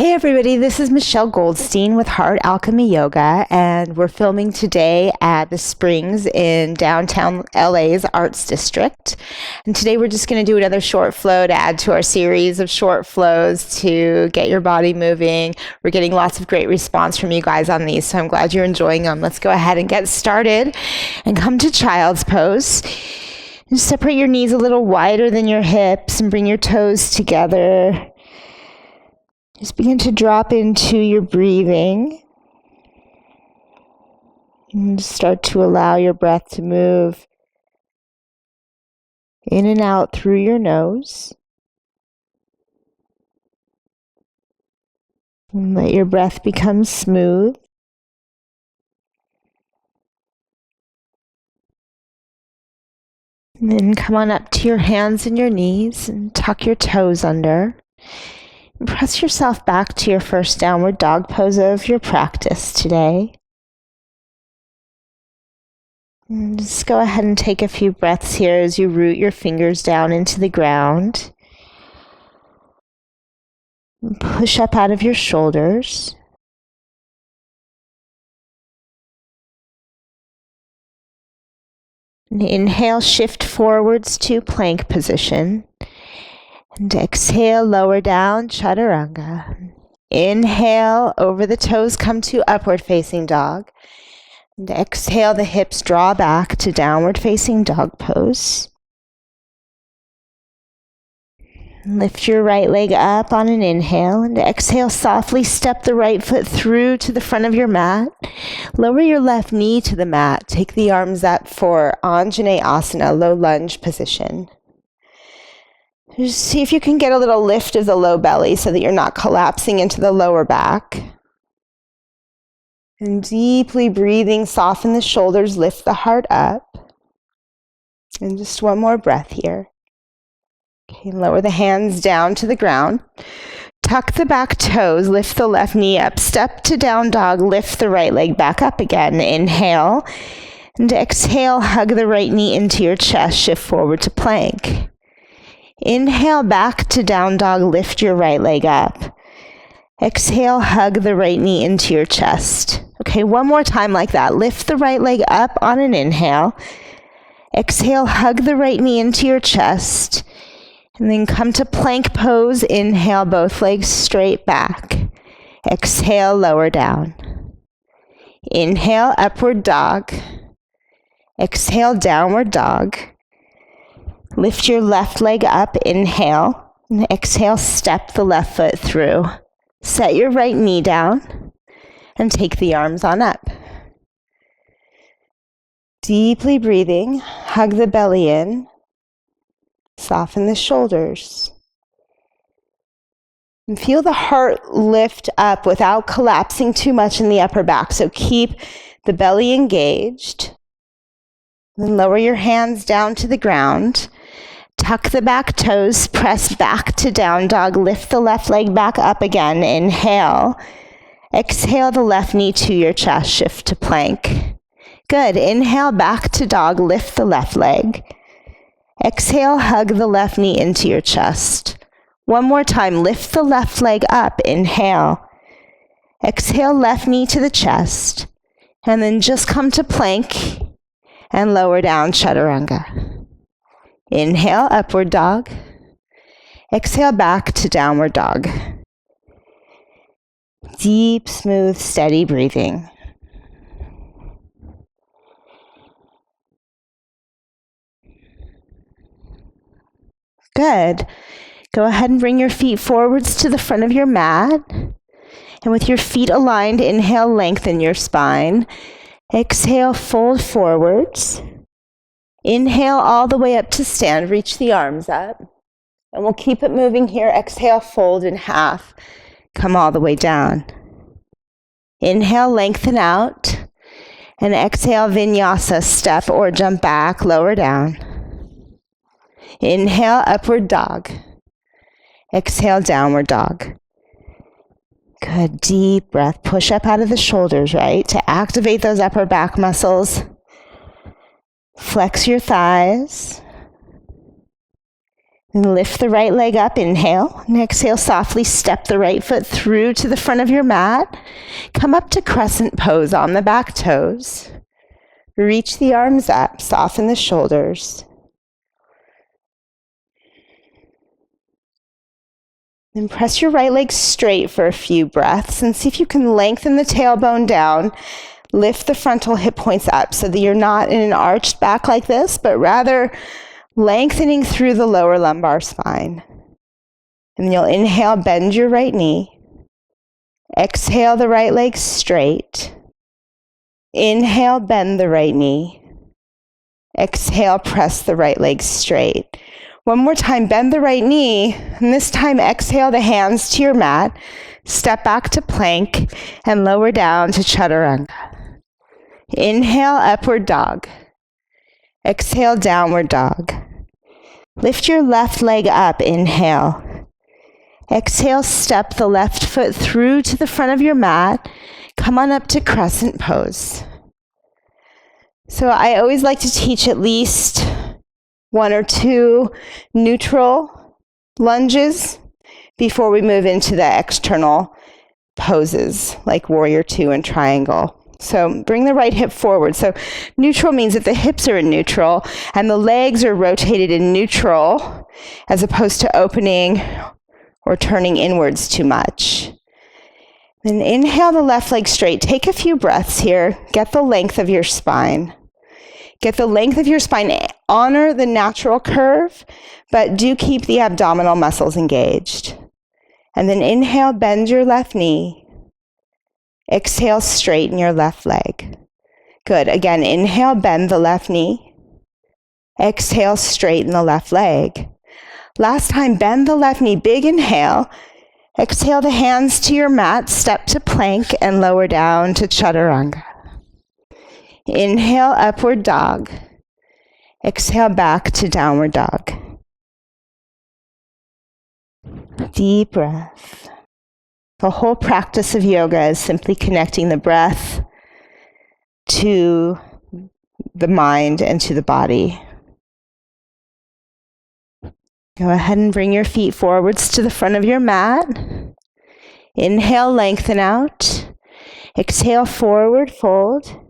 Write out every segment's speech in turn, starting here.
Hey everybody, this is Michelle Goldstein with Heart Alchemy Yoga, and we're filming today at the Springs in downtown LA's Arts District. And today we're just going to do another short flow to add to our series of short flows to get your body moving. We're getting lots of great response from you guys on these, so I'm glad you're enjoying them. Let's go ahead and get started and come to child's pose. Just separate your knees a little wider than your hips and bring your toes together. Just begin to drop into your breathing and start to allow your breath to move in and out through your nose. And let your breath become smooth. And then come on up to your hands and your knees and tuck your toes under. And press yourself back to your first downward dog pose of your practice today. And just go ahead and take a few breaths here as you root your fingers down into the ground. And push up out of your shoulders. And inhale, shift forwards to plank position. And exhale, lower down, chaturanga. Inhale, over the toes, come to upward facing dog. And exhale, the hips draw back to downward facing dog pose. Lift your right leg up on an inhale, and exhale, softly step the right foot through to the front of your mat. Lower your left knee to the mat. Take the arms up for Anjaneyasana, low lunge position. Just see if you can get a little lift of the low belly so that you're not collapsing into the lower back. And deeply breathing, soften the shoulders, lift the heart up. And just one more breath here. Okay, lower the hands down to the ground. Tuck the back toes, lift the left knee up. Step to down dog, lift the right leg back up again. Inhale. And exhale, hug the right knee into your chest, shift forward to plank. Inhale, back to down dog, lift your right leg up. Exhale, hug the right knee into your chest. Okay, one more time like that. Lift the right leg up on an inhale. Exhale, hug the right knee into your chest. And then come to plank pose. Inhale, both legs straight back. Exhale, lower down. Inhale, upward dog. Exhale, downward dog. Lift your left leg up, inhale, and exhale, step the left foot through. Set your right knee down, and take the arms on up. Deeply breathing, hug the belly in, soften the shoulders. And feel the heart lift up without collapsing too much in the upper back, so keep the belly engaged. Then lower your hands down to the ground. Tuck the back toes, press back to down dog, lift the left leg back up again, inhale. Exhale the left knee to your chest, shift to plank. Good, inhale back to dog, lift the left leg. Exhale, hug the left knee into your chest. One more time, lift the left leg up, inhale. Exhale, left knee to the chest. And then just come to plank and lower down, chaturanga. Inhale, upward dog. Exhale, back to downward dog. Deep, smooth, steady breathing. Good. Go ahead and bring your feet forwards to the front of your mat. And with your feet aligned, inhale, lengthen your spine. Exhale, fold forwards. Inhale all the way up to stand. Reach the arms up. And we'll keep it moving here. Exhale, fold in half. Come all the way down. Inhale, lengthen out. And exhale, vinyasa, step or jump back, lower down. Inhale, upward dog. Exhale, downward dog. Good, deep breath. Push up out of the shoulders, right? To activate those upper back muscles. Flex your thighs. And lift the right leg up, inhale. And exhale, softly step the right foot through to the front of your mat. Come up to crescent pose on the back toes. Reach the arms up, soften the shoulders. Then press your right leg straight for a few breaths and see if you can lengthen the tailbone down. Lift the frontal hip points up so that you're not in an arched back like this, but rather lengthening through the lower lumbar spine. And then you'll inhale, bend your right knee. Exhale, the right leg straight. Inhale, bend the right knee. Exhale, press the right leg straight. One more time, bend the right knee, and this time exhale the hands to your mat. Step back to plank and lower down to chaturanga. Inhale, upward dog. Exhale, downward dog. Lift your left leg up, inhale. Exhale, step the left foot through to the front of your mat. Come on up to crescent pose. So I always like to teach at least 1 or 2 neutral lunges before we move into the external poses like warrior 2 and triangle. So bring the right hip forward. So neutral means that the hips are in neutral and the legs are rotated in neutral as opposed to opening or turning inwards too much. Then inhale the left leg straight. Take a few breaths here. Get the length of your spine. Get the length of your spine. Honor the natural curve, but do keep the abdominal muscles engaged. And then inhale, bend your left knee. Exhale, straighten your left leg. Good. Again, inhale, bend the left knee. Exhale, straighten the left leg. Last time, bend the left knee. Big inhale. Exhale the hands to your mat. Step to plank and lower down to chaturanga. Inhale, upward dog. Exhale, back to downward dog. Deep breath. The whole practice of yoga is simply connecting the breath to the mind and to the body. Go ahead and bring your feet forwards to the front of your mat. Inhale, lengthen out. Exhale, forward fold.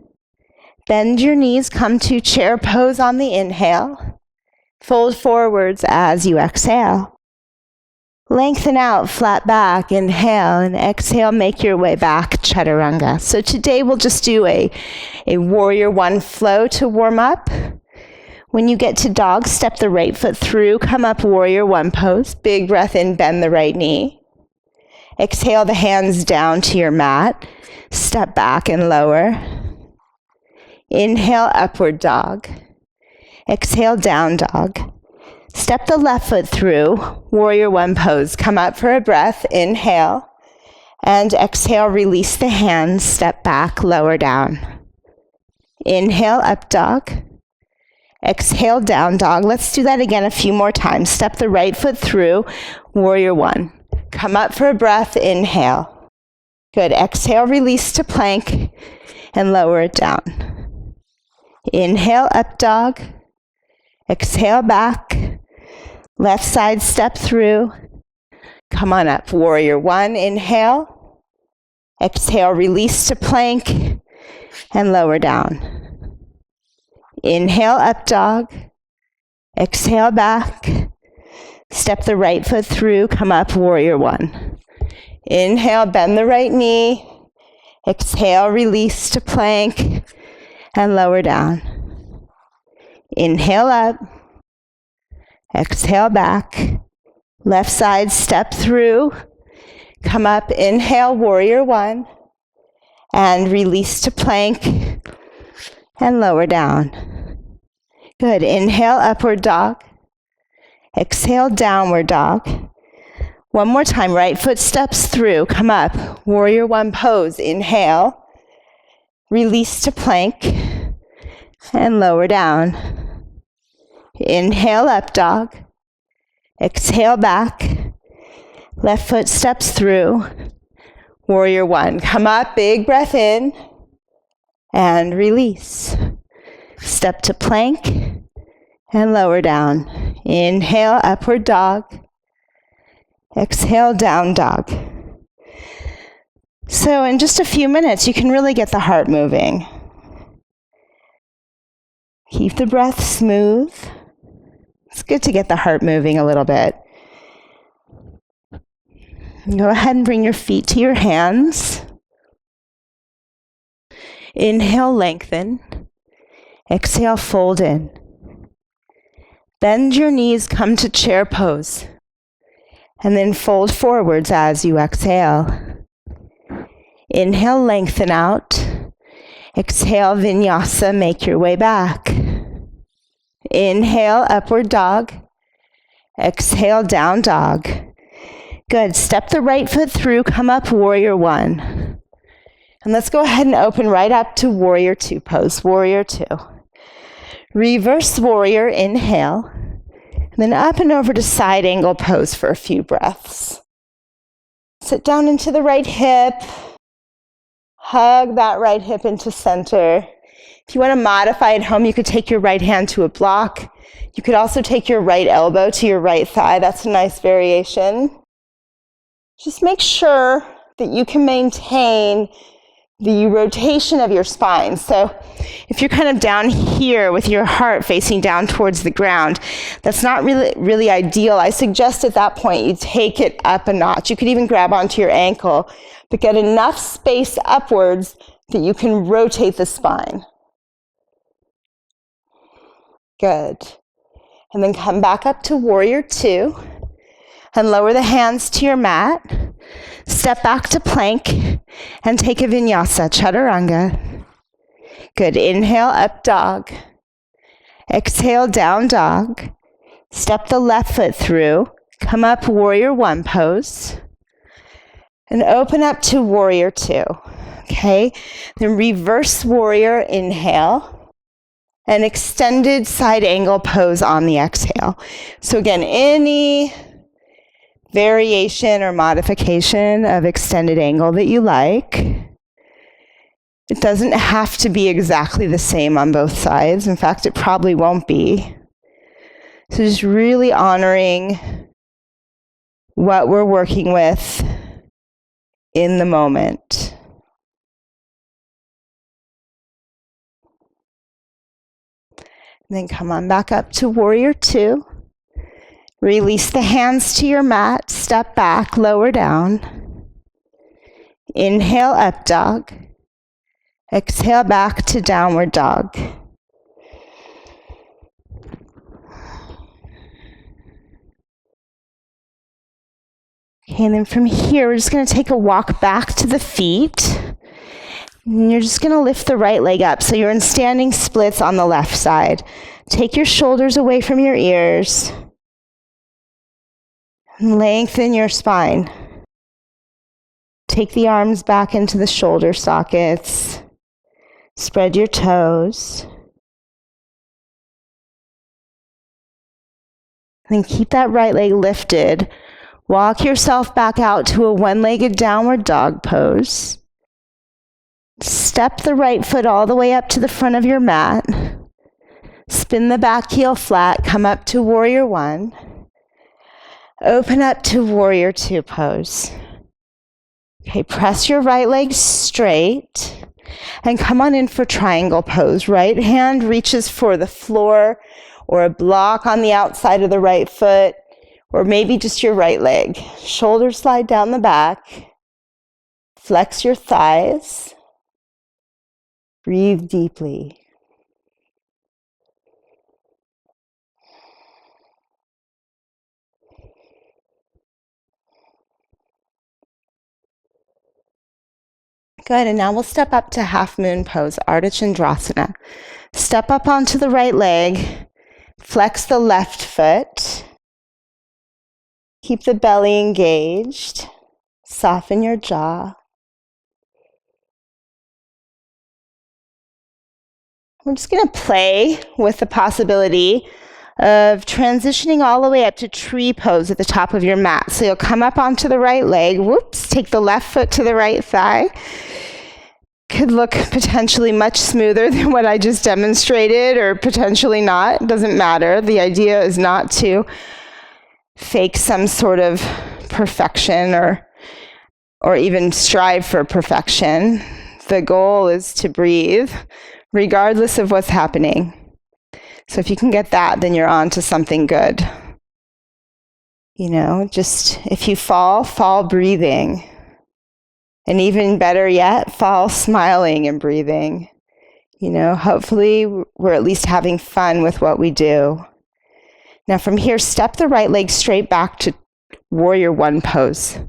Bend your knees, come to chair pose on the inhale. Fold forwards as you exhale. Lengthen out, flat back, inhale, and exhale, make your way back, chaturanga. So today we'll just do a warrior 1 flow to warm up. When you get to dog, step the right foot through, come up warrior 1 pose. Big breath in, bend the right knee. Exhale the hands down to your mat. Step back and lower. Inhale, upward dog. Exhale, down dog. Step the left foot through, warrior 1 pose. Come up for a breath, inhale, and exhale, release the hands, step back, lower down. Inhale, up dog. Exhale, down dog. Let's do that again a few more times. Step the right foot through, warrior 1. Come up for a breath, inhale. Good, exhale, release to plank, and lower it down. Inhale, up dog. Exhale, back. Left side step through. Come on up. Warrior 1, inhale. Exhale, release to plank and lower down. Inhale, up dog. Exhale, back. Step the right foot through. Come up, warrior 1. Inhale, bend the right knee. Exhale, release to plank and lower down. Inhale up. Exhale back. Left side step through. Come up, inhale, warrior 1. And release to plank and lower down. Good. Inhale, upward dog. Exhale, downward dog. One more time. Right foot steps through. Come up. Warrior 1 pose. Inhale. Release to plank and lower down. Inhale, up dog. Exhale, back. Left foot steps through. Warrior 1. Come up, big breath in. And release. Step to plank and lower down. Inhale, upward dog. Exhale, down dog. So in just a few minutes, you can really get the heart moving. Keep the breath smooth. It's good to get the heart moving a little bit. Go ahead and bring your feet to your hands. Inhale, lengthen. Exhale, fold in. Bend your knees, come to chair pose. And then fold forwards as you exhale. Inhale, lengthen out. Exhale, vinyasa, make your way back. Inhale, upward dog. Exhale, down dog. Good. Step the right foot through, come up, warrior one. And let's go ahead and open right up to warrior two pose, warrior two. Reverse warrior, inhale. And then up and over to side angle pose for a few breaths. Sit down into the right hip. Hug that right hip into center. If you want to modify at home, you could take your right hand to a block. You could also take your right elbow to your right thigh. That's a nice variation. Just make sure that you can maintain the rotation of your spine. So if you're kind of down here with your heart facing down towards the ground, that's not really ideal. I suggest at that point you take it up a notch. You could even grab onto your ankle, but get enough space upwards that you can rotate the spine. Good. And then come back up to warrior two and lower the hands to your mat. Step back to plank and take a vinyasa, chaturanga. Good. Inhale, up dog. Exhale, down dog. Step the left foot through. Come up, warrior one pose. And open up to warrior two. Okay. Then reverse warrior, inhale. And extended side angle pose on the exhale. So again, any variation or modification of extended angle that you like. It doesn't have to be exactly the same on both sides. In fact, it probably won't be. So just really honoring what we're working with in the moment. And then come on back up to warrior two. Release the hands to your mat, step back, lower down. Inhale, up dog. Exhale, back to downward dog. Okay, and then from here, we're just going to take a walk back to the feet. And you're just going to lift the right leg up. So you're in standing splits on the left side. Take your shoulders away from your ears. Lengthen your spine. Take the arms back into the shoulder sockets. Spread your toes. And then keep that right leg lifted. Walk yourself back out to a one-legged downward dog pose. Step the right foot all the way up to the front of your mat. Spin the back heel flat. Come up to warrior one. Open up to warrior two pose. Okay, press your right leg straight and come on in for triangle pose. Right hand reaches for the floor or a block on the outside of the right foot, or maybe just your right leg. Shoulders slide down the back. Flex your thighs. Breathe deeply. Good, and now we'll step up to half moon pose, Ardha Chandrasana. Step up onto the right leg, flex the left foot, keep the belly engaged, soften your jaw. We're just going to play with the possibility of transitioning all the way up to tree pose at the top of your mat. So you'll come up onto the right leg, whoops, take the left foot to the right thigh, could look potentially much smoother than what I just demonstrated, or potentially not. It doesn't matter. The idea is not to fake some sort of perfection or even strive for perfection. The goal is to breathe regardless of what's happening. So if you can get that, then you're on to something good. You know, just if you fall breathing. And even better yet, fall smiling and breathing. You know, hopefully we're at least having fun with what we do. Now from here, step the right leg straight back to warrior one pose.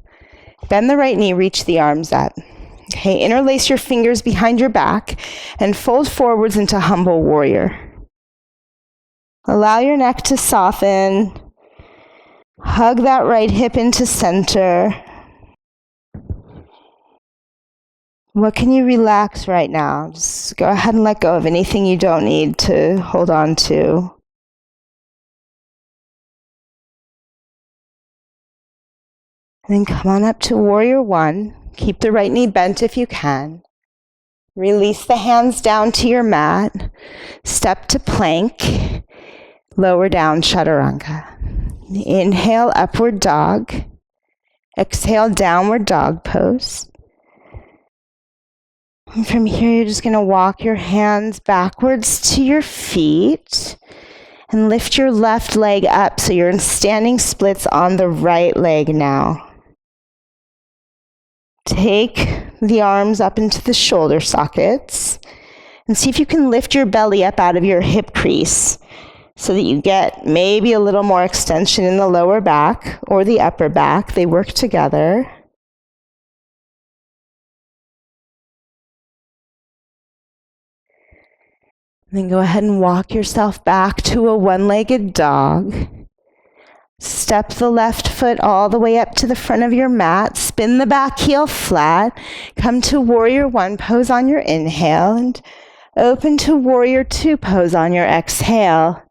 Bend the right knee, reach the arms up. Okay, interlace your fingers behind your back and fold forwards into humble warrior. Allow your neck to soften. Hug that right hip into center. What can you relax right now? Just go ahead and let go of anything you don't need to hold on to. And then come on up to warrior one. Keep the right knee bent if you can. Release the hands down to your mat. Step to plank. Lower down chaturanga. Inhale, upward dog. Exhale, downward dog pose. And from here, you're just going to walk your hands backwards to your feet and lift your left leg up so you're in standing splits on the right leg now. Take the arms up into the shoulder sockets and see if you can lift your belly up out of your hip crease so that you get maybe a little more extension in the lower back or the upper back. They work together. Then go ahead and walk yourself back to a one-legged dog. Step the left foot all the way up to the front of your mat. Spin the back heel flat. Come to warrior one pose on your inhale and open to warrior two pose on your exhale.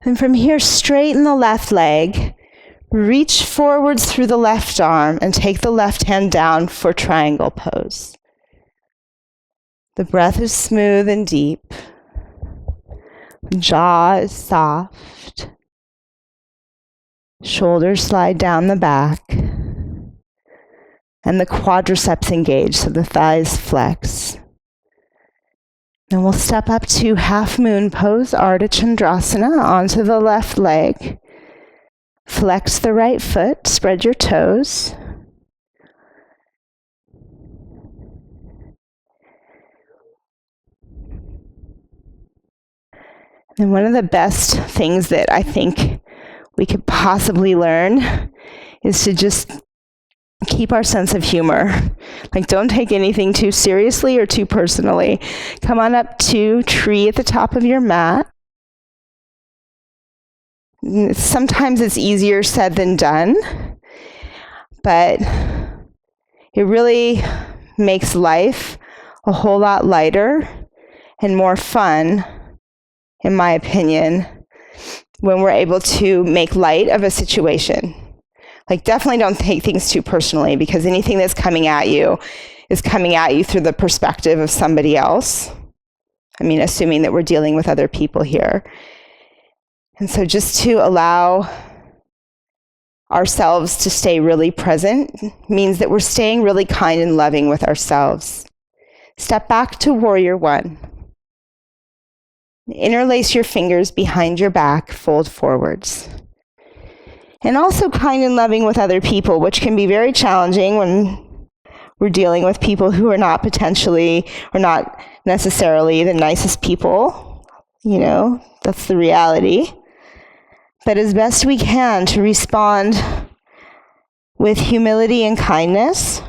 And from here, straighten the left leg. Reach forwards through the left arm and take the left hand down for triangle pose. The breath is smooth and deep. Jaw is soft. Shoulders slide down the back. And the quadriceps engage, so the thighs flex. Then we'll step up to half moon pose, Ardha Chandrasana, onto the left leg. Flex the right foot, spread your toes. And one of the best things that I think we could possibly learn is to just keep our sense of humor. Like, don't take anything too seriously or too personally. Come on up to tree at the top of your mat. Sometimes it's easier said than done, but it really makes life a whole lot lighter and more fun, in my opinion, when we're able to make light of a situation. Like, definitely don't take things too personally, because anything that's coming at you is coming at you through the perspective of somebody else. I mean, assuming that we're dealing with other people here. And so just to allow ourselves to stay really present means that we're staying really kind and loving with ourselves. Step back to warrior one. Interlace your fingers behind your back, fold forwards. And also kind and loving with other people, which can be very challenging when we're dealing with people who are not potentially or not necessarily the nicest people. You know, that's the reality. But as best we can to respond with humility and kindness.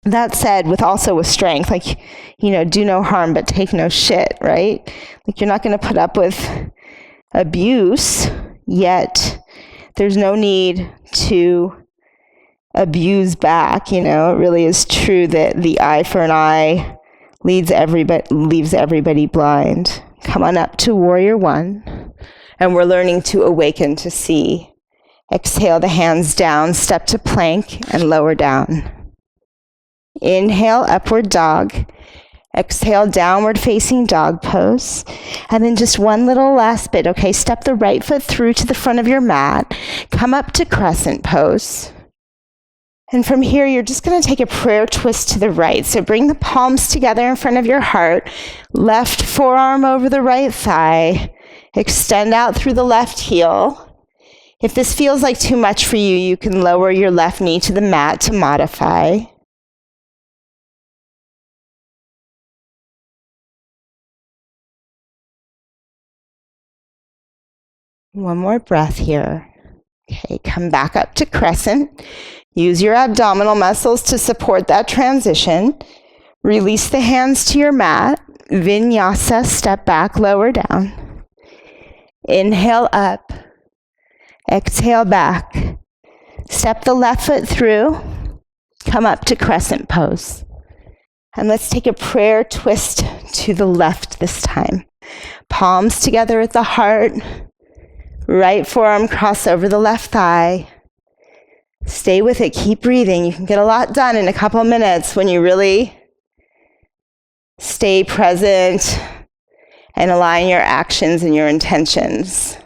That said, with strength, like, you know, do no harm but take no shit, right? Like, you're not going to put up with abuse, yet there's no need to abuse back. You know, it really is true that the eye for an eye leaves everybody blind. Come on up to warrior one, and we're learning to awaken to see. Exhale the hands down, step to plank, and lower down. Inhale, upward dog. Exhale, downward facing dog pose. And then just one little last bit, okay? Step the right foot through to the front of your mat. Come up to crescent pose. And from here, you're just going to take a prayer twist to the right. So bring the palms together in front of your heart. Left forearm over the right thigh. Extend out through the left heel. If this feels like too much for you, you can lower your left knee to the mat to modify. One more breath here. Okay, come back up to crescent. Use your abdominal muscles to support that transition. Release the hands to your mat. Vinyasa, step back, lower down. Inhale up. Exhale back. Step the left foot through. Come up to crescent pose. And let's take a prayer twist to the left this time. Palms together at the heart. Right forearm cross over the left thigh. Stay with it. Keep breathing. You can get a lot done in a couple of minutes when you really stay present and align your actions and your intentions.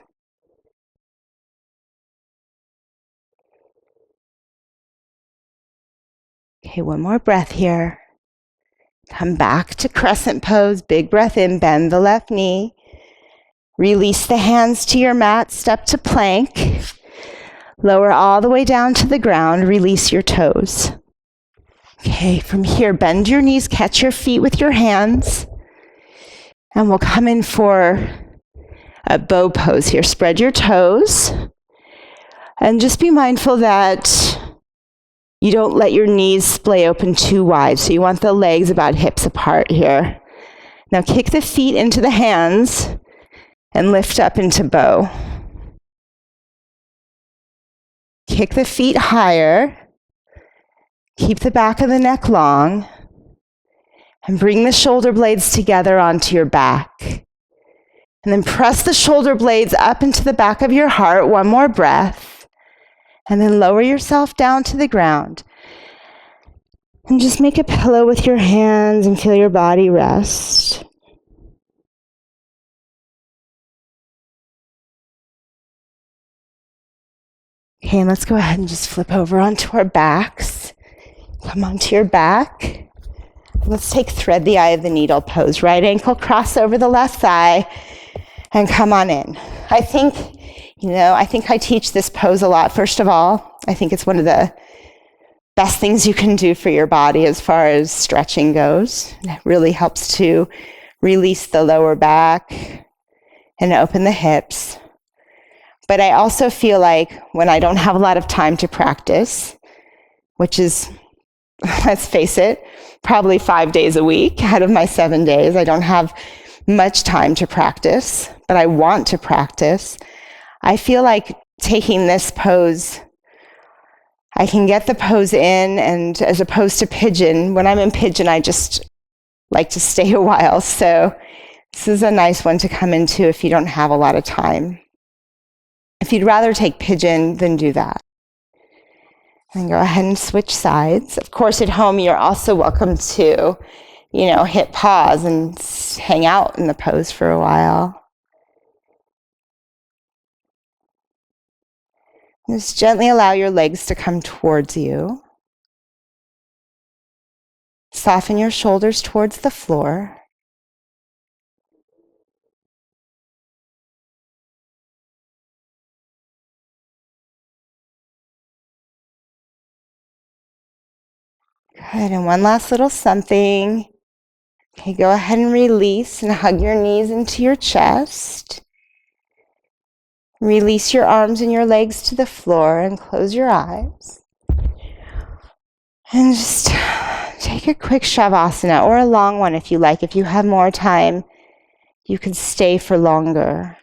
Okay, one more breath here. Come back to crescent pose. Big breath in. Bend the left knee. Release the hands to your mat. Step to plank. Lower all the way down to the ground. Release your toes. Okay, from here, bend your knees. Catch your feet with your hands. And we'll come in for a bow pose here. Spread your toes. And just be mindful that you don't let your knees splay open too wide. So you want the legs about hips apart here. Now kick the feet into the hands and lift up into bow. Kick the feet higher. Keep the back of the neck long. And bring the shoulder blades together onto your back. And then press the shoulder blades up into the back of your heart. One more breath. And then lower yourself down to the ground. And just make a pillow with your hands and feel your body rest. Okay, and let's go ahead and just flip over onto our backs. Come onto your back. Let's take thread the eye of the needle pose. Right ankle cross over the left thigh and come on in. I think I teach this pose a lot. First of all, I think it's one of the best things you can do for your body as far as stretching goes. It really helps to release the lower back and open the hips. But I also feel like when I don't have a lot of time to practice, which is, let's face it, probably 5 days a week out of my 7 days, I don't have much time to practice, but I want to practice. I feel like taking this pose, I can get the pose in, and as opposed to pigeon, when I'm in pigeon, I just like to stay a while. So this is a nice one to come into if you don't have a lot of time. If you'd rather take pigeon, then do that. And go ahead and switch sides. Of course, at home, you're also welcome to, hit pause and hang out in the pose for a while. Just gently allow your legs to come towards you. Soften your shoulders towards the floor. Good, and one last little something. Okay, go ahead and release and hug your knees into your chest. Release your arms and your legs to the floor and close your eyes. And just take a quick Shavasana, or a long one if you like. If you have more time, you can stay for longer.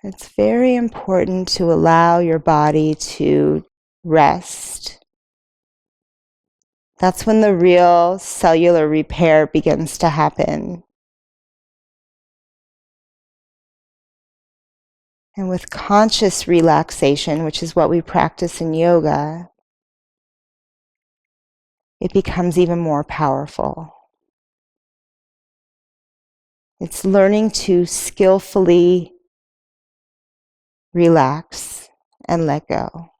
It's very important to allow your body to rest. That's when the real cellular repair begins to happen. And with conscious relaxation, which is what we practice in yoga, it becomes even more powerful. It's learning to skillfully relax and let go.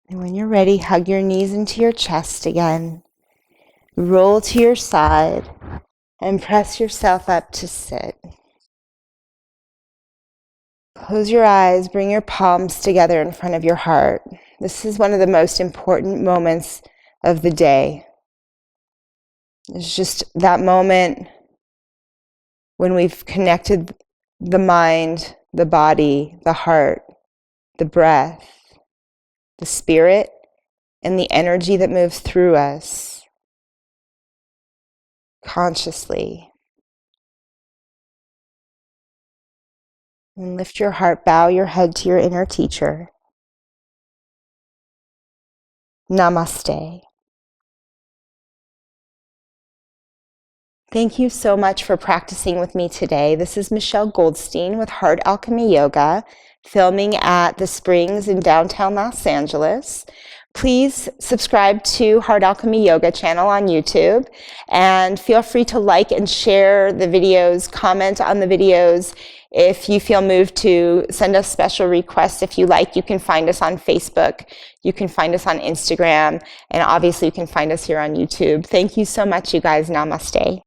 And when you're ready, hug your knees into your chest again. Roll to your side and press yourself up to sit. Close your eyes, bring your palms together in front of your heart. This is one of the most important moments of the day. It's just that moment when we've connected the mind, the body, the heart, the breath, the spirit, and the energy that moves through us consciously. And lift your heart, bow your head to your inner teacher. Namaste. Thank you so much for practicing with me today. This is Michelle Goldstein with Heart Alchemy Yoga, filming at the Springs in downtown Los Angeles. Please subscribe to Heart Alchemy Yoga channel on YouTube, and feel free to like and share the videos, comment on the videos. If you feel moved to send us special requests, if you like, you can find us on Facebook, you can find us on Instagram, and obviously you can find us here on YouTube. Thank you so much, you guys. Namaste.